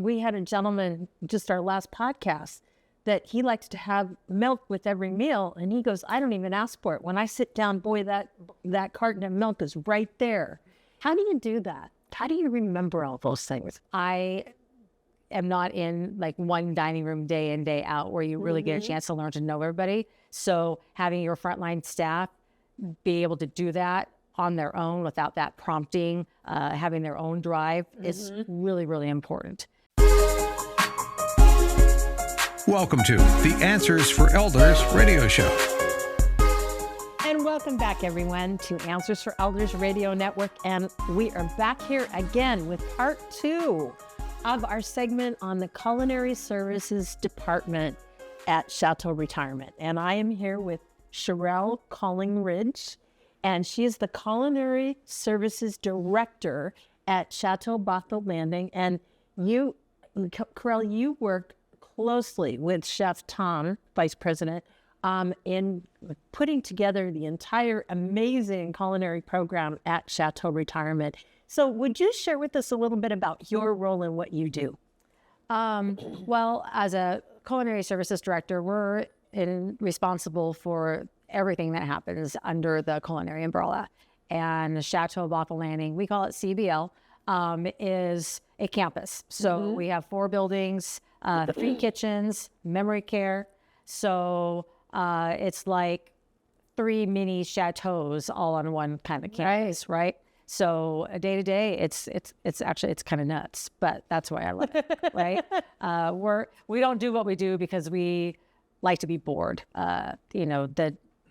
we had a gentleman, just our last podcast, that he likes to have milk with every meal. And he goes, I don't even ask for it. When I sit down, boy, that carton of milk is right there. How do you do that? How do you remember all those things? I am not in like one dining room day in, day out where you really get a chance to learn to know everybody. So having your frontline staff be able to do that on their own without that prompting, having their own drive is really, really important. Welcome to the Answers for Elders radio show. And welcome back, everyone, to Answers for Elders Radio Network. And we are back here again with part 2 of our segment on the Culinary Services Department at Chateau Retirement. And I am here with Sherrelle Collingridge, and she is the Culinary Services Director at Chateau Bothell Landing. And you, Sherrelle, you work closely with Chef Tom, Vice President, in putting together the entire amazing culinary program at Chateau Retirement. So would you share with us a little bit about your role and what you do? Well, as a Culinary Services Director, we're responsible for everything that happens under the culinary umbrella. And Chateau Bothell Landing, we call it CBL, is a campus. So we have 4 buildings, 3 kitchens, memory care. So it's like 3 mini chateaus all on one kind of campus, right? So day to day, it's kind of nuts, but that's why I love it, right? We don't do what we do because we like to be bored.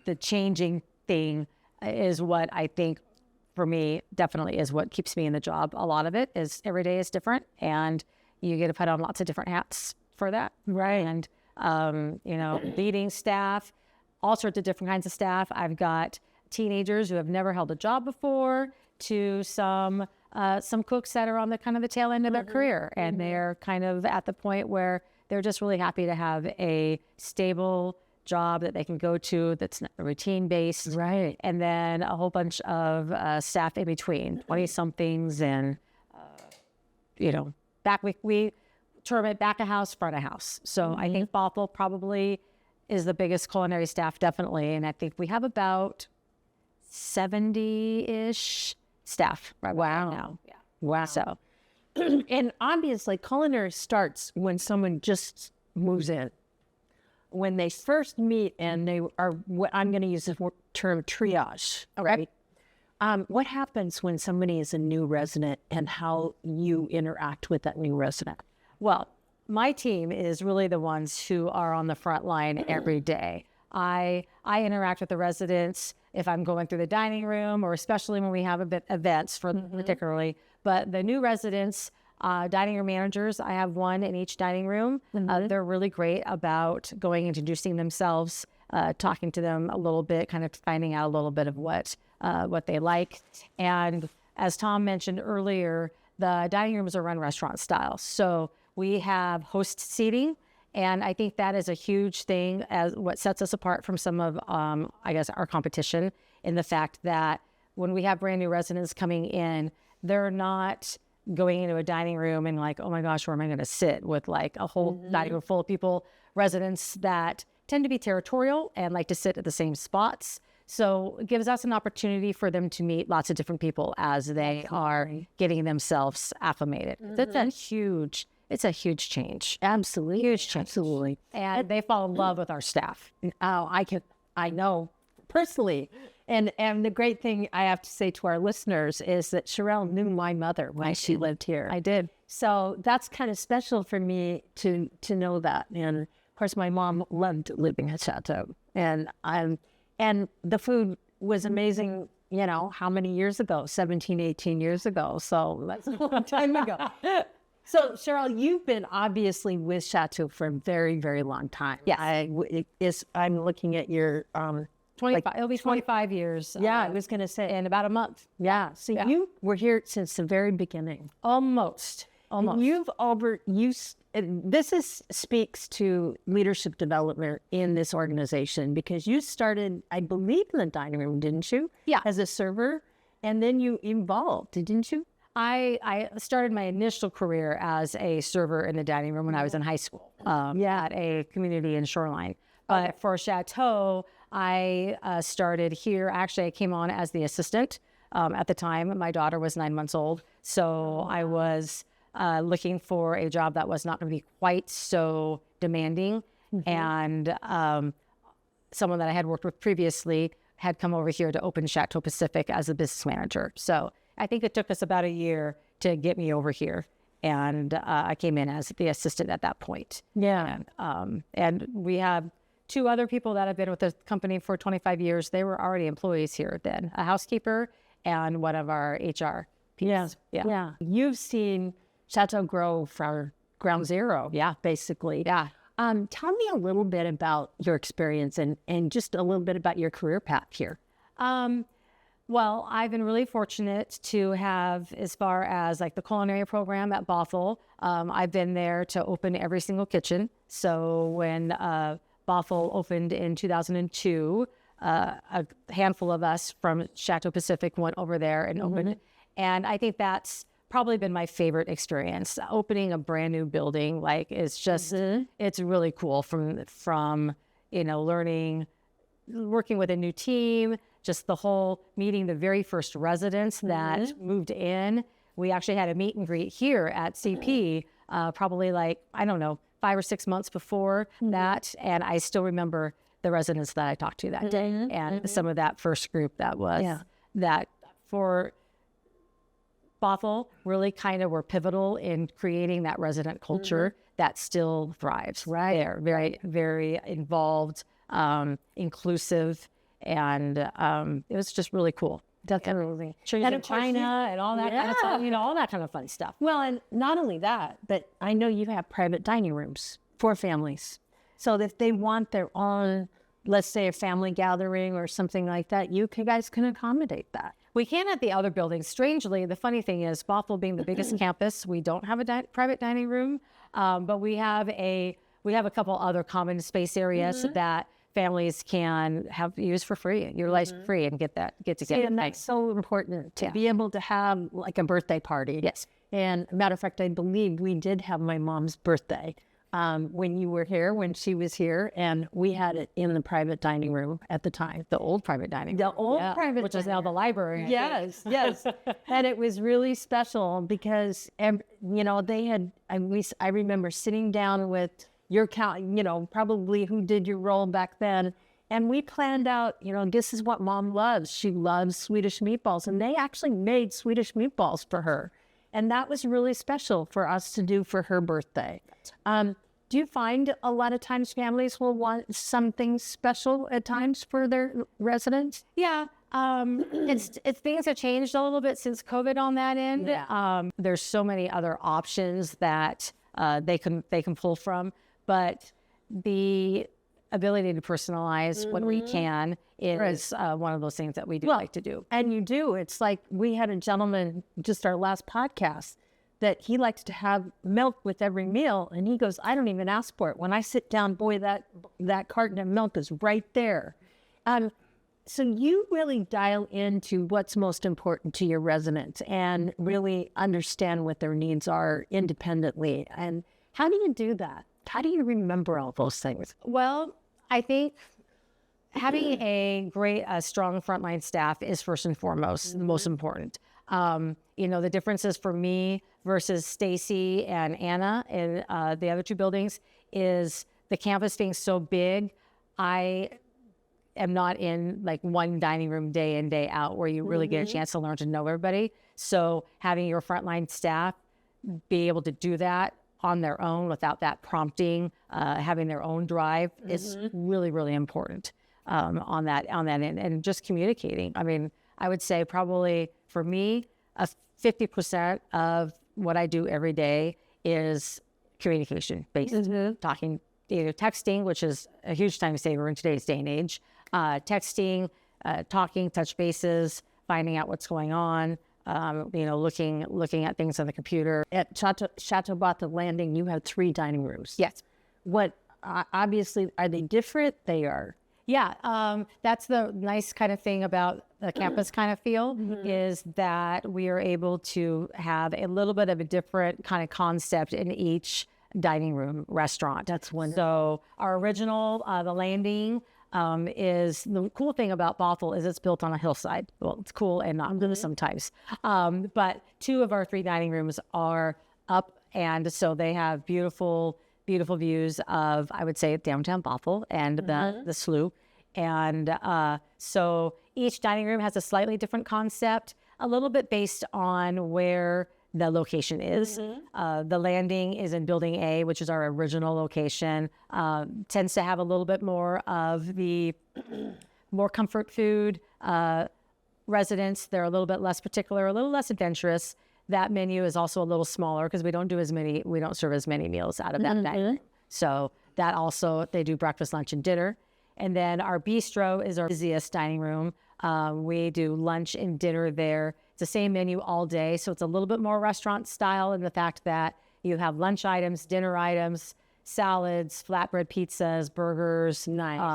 The changing thing is what I think for me definitely is what keeps me in the job. A lot of it is every day is different, and you get to put on lots of different hats for that, right? And leading staff, all sorts of different kinds of staff. I've got teenagers who have never held a job before, to some cooks that are on the kind of the tail end of their career, and they're kind of at the point where they're just really happy to have a stable job that they can go to that's routine based, right? And then a whole bunch of staff in between, 20-somethings, and we term it back of house, front of house. So I think Bothell probably is the biggest culinary staff, definitely, and I think we have about 70-ish staff right now. Yeah. Wow. So, and obviously culinary starts when someone just moves in. When they first meet and they are, I'm going to use the term triage, right? What happens when somebody is a new resident and how you interact with that new resident? Well, my team is really the ones who are on the front line every day. I interact with the residents if I'm going through the dining room, or especially when we have events particularly. But the new residents, dining room managers, I have one in each dining room. They're really great about introducing themselves, talking to them a little bit, kind of finding out a little bit of what they like. And as Tom mentioned earlier, the dining rooms are run restaurant style. So we have host seating. And I think that is a huge thing, as what sets us apart from some of, our competition, in the fact that when we have brand new residents coming in, they're not going into a dining room and like, oh my gosh, where am I going to sit with like a whole dining room full of people, residents that tend to be territorial and like to sit at the same spots. So it gives us an opportunity for them to meet lots of different people as they are getting themselves acclimated. It's a huge change. Absolutely. Huge change. Absolutely. And they fall in love with our staff. Oh, I know personally. And the great thing I have to say to our listeners is that Sherrelle knew my mother when she lived here. I did. So that's kind of special for me to know that. And of course, my mom loved living at Chateau. And the food was amazing, how many years ago? 17, 18 years ago. So that's a long time ago. So, Sherrelle, you've been obviously with Chateau for a very, very long time. Yes. I'm looking at your 25. It'll be 25 years. Yeah, I was going to say in about a month. Yeah. So you were here since the very beginning. Almost. This speaks to leadership development in this organization, because you started, I believe, in the dining room, didn't you? Yeah. As a server, and then you evolved, didn't you? I started my initial career as a server in the dining room when I was in high school at a community in Shoreline. But for Chateau, I started here. Actually, I came on as the assistant. At the time, my daughter was 9 months old. So I was looking for a job that was not going to be quite so demanding. And someone that I had worked with previously had come over here to open Chateau Pacific as a business manager. So I think it took us about a year to get me over here. And I came in as the assistant at that point. Yeah. And we have 2 other people that have been with the company for 25 years. They were already employees here then, a housekeeper and one of our HR people. Yeah. You've seen Chateau grow from ground zero. Yeah. Basically. Yeah. Tell me a little bit about your experience and just a little bit about your career path here. Well, I've been really fortunate to have, as far as like the culinary program at Bothell, I've been there to open every single kitchen. So when Bothell opened in 2002, a handful of us from Chateau Pacific went over there and opened it. And I think that's probably been my favorite experience. Opening a brand new building, like, it's just, it's really cool from, you know, learning, working with a new team, just the whole meeting the very first residents that moved in. We actually had a meet and greet here at CP, probably like, I don't know, 5 or 6 months before that. And I still remember the residents that I talked to that day and some of that first group that was that for Bothell really kind of were pivotal in creating that resident culture that still thrives. Right. They're very, very involved, inclusive, and it was just really cool. Definitely. And in China and all that kind of stuff, you know, all that kind of fun stuff. Well, and not only that, but I know you have private dining rooms for families. So if they want their own, let's say a family gathering or something like that, you guys can accommodate that. We can at the other buildings. Strangely, the funny thing is, Bothell being the biggest campus, we don't have a private dining room, but we have a couple other common space areas that families can have used for free, utilize for free, and get together. And that's so important to be able to have like a birthday party. Yes. And matter of fact, I believe we did have my mom's birthday when you were here, when she was here, and we had it in the private dining room at the time. The old private dining room. The old private, which is now the library. Yes. And it was really special because, you know, they had, I remember sitting down with your you know, probably who did your role back then. And we planned out, you know, this is what Mom loves. She loves Swedish meatballs. And they actually made Swedish meatballs for her. And that was really special for us to do for her birthday. Do you find a lot of times families will want something special at times for their residents? Yeah. It's things have changed a little bit since COVID on that end. Yeah. There's so many other options that they can pull from. But the ability to personalize what we can is one of those things that we do like to do. And you do. It's like we had a gentleman, just our last podcast, that he likes to have milk with every meal. And he goes, I don't even ask for it. When I sit down, boy, that carton of milk is right there. So you really dial into what's most important to your residents and really understand what their needs are independently. And how do you do that? How do you remember all those things? Well, I think having a great, strong frontline staff is first and foremost the most important. You know, the differences for me versus Stacy and Anna in the other 2 buildings is the campus being so big. I am not in like one dining room day in, day out where you really get a chance to learn to know everybody. So having your frontline staff be able to do that on their own without that prompting, having their own drive is really, really important on that end, and just communicating. I mean, I would say probably for me, 50% of what I do every day is communication based, talking, either texting, which is a huge time saver in today's day and age, texting, talking, touch bases, finding out what's going on. You know, looking at things on the computer. At Chateau Bothell Landing, you have 3 dining rooms. Yes. What, obviously, are they different? They are. That's the nice kind of thing about the campus kind of feel is that we are able to have a little bit of a different kind of concept in each dining room restaurant. That's wonderful. So our original, the Landing, is the cool thing about Bothell is it's built on a hillside. Well, it's cool and not sometimes. But 2 of our 3 dining rooms are up, and so they have beautiful views of, I would say, downtown Bothell and the slough. And so each dining room has a slightly different concept, a little bit based on where the location is. The Landing is in Building A, which is our original location. Tends to have a little bit more of the more comfort food residents. They're a little bit less particular, a little less adventurous. That menu is also a little smaller because we don't serve as many meals out of that dining room. So that also, they do breakfast, lunch, and dinner. And then our bistro is our busiest dining room. We do lunch and dinner there. It's the same menu all day. So it's a little bit more restaurant style in the fact that you have lunch items, dinner items, salads, flatbread pizzas, burgers,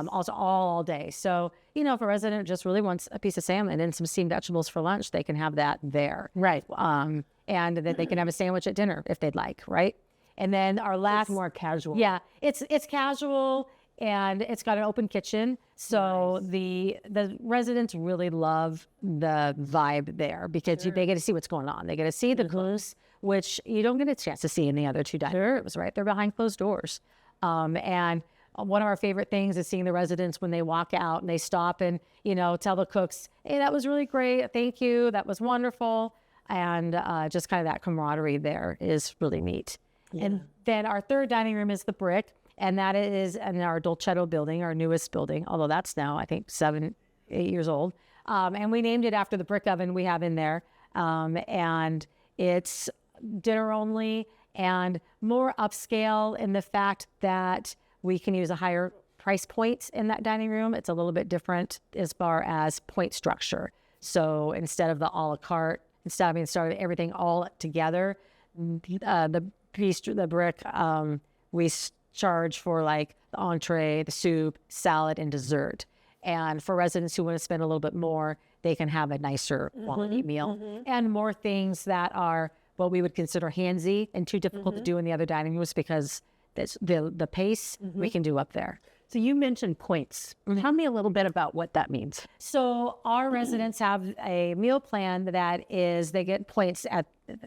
also all day. So, if a resident just really wants a piece of salmon and some steamed vegetables for lunch, they can have that there. Right. And then they can have a sandwich at dinner if they'd like, right? And then our last... It's more casual. Yeah, it's casual, and it's got an open kitchen. So the residents really love the vibe there because they get to see what's going on. They get to see the cooks, which you don't get a chance to see in the other 2 dining rooms, right? They're behind closed doors. And one of our favorite things is seeing the residents when they walk out and they stop and, tell the cooks, hey, that was really great. Thank you. That was wonderful. And just kind of that camaraderie there is really neat. Yeah. And then our 3rd dining room is the Brick. And that is in our Dolcetto building, our newest building, although that's now, I think, 7-8 years old. And we named it after the brick oven we have in there. And it's dinner only and more upscale in the fact that we can use a higher price point in that dining room. It's a little bit different as far as point structure. So instead of the a la carte, instead of being started everything all together, the Brick, we charge for like the entree, the soup, salad, and dessert. And for residents who want to spend a little bit more, they can have a nicer quality meal and more things that are what we would consider handsy and too difficult to do in the other dining rooms because the pace we can do up there. So you mentioned points. Tell me a little bit about what that means. So our residents have a meal plan that is, they get points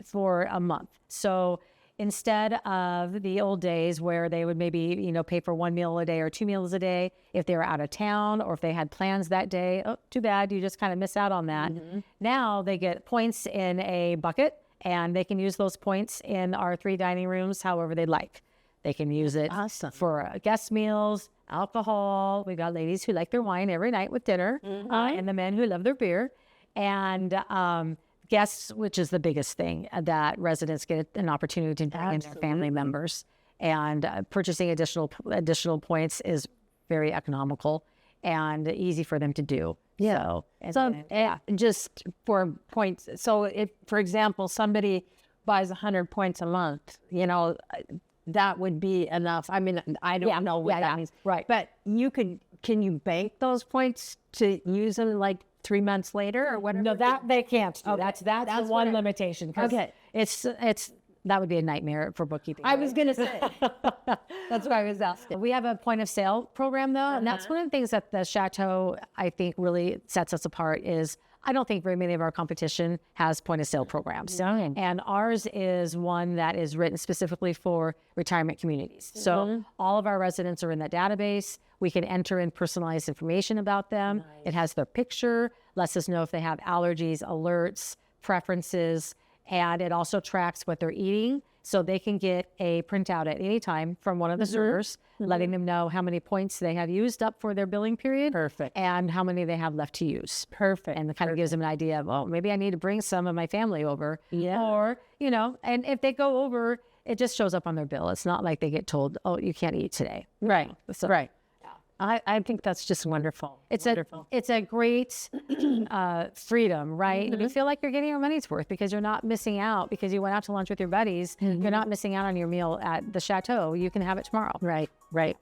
for a month. So instead of the old days where they would maybe, pay for 1 meal a day or 2 meals a day, if they were out of town or if they had plans that day, oh, too bad, you just kind of miss out on that. Now they get points in a bucket and they can use those points in our 3 dining rooms however they'd like. They can use it for guest meals, alcohol. We've got ladies who like their wine every night with dinner and the men who love their beer. And guests, which is the biggest thing, that residents get an opportunity to bring in their family members. And purchasing additional points is very economical and easy for them to do. Yeah. Just for points. So if, for example, somebody buys 100 points a month, that would be enough. I mean, I don't know what that means. Right. But can you bank those points to use them like 3 months later or whatever? No, that they can't do. Okay. That's the one limitation. Okay. It's that would be a nightmare for bookkeeping. I was going to say. That's what I was asking. We have a point of sale program though, and that's one of the things that the Chateau, I think, really sets us apart is I don't think very many of our competition has point of sale programs. And ours is one that is written specifically for retirement communities. So all of our residents are in that database. We can enter in personalized information about them. It has their picture, lets us know if they have allergies, alerts, preferences, and it also tracks what they're eating. So they can get a printout at any time from one of the servers, letting them know how many points they have used up for their billing period. Perfect. And how many they have left to use. Perfect. And it kind of gives them an idea of, oh, maybe I need to bring some of my family over. Yeah. Or, and if they go over, it just shows up on their bill. It's not like they get told, oh, you can't eat today. Right. So, right. I think that's just wonderful. It's a great freedom, right? You feel like you're getting your money's worth because you're not missing out because you went out to lunch with your buddies. You're not missing out on your meal at the Chateau. You can have it tomorrow. Right.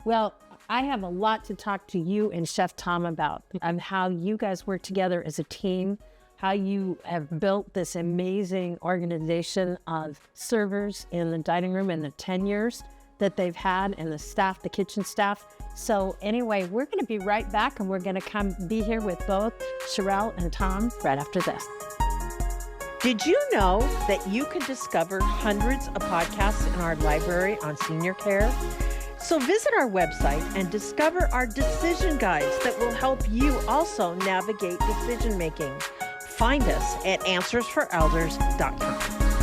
Well, I have a lot to talk to you and Chef Tom about, how you guys work together as a team, how you have built this amazing organization of servers in the dining room and the 10 years that they've had, and the staff, the kitchen staff. So anyway, we're going to be right back, and we're going to come be here with both Sherrelle and Tom right after this. Did you know that you can discover hundreds of podcasts in our library on senior care? So visit our website and discover our decision guides that will help you also navigate decision making. Find us at answersforelders.com.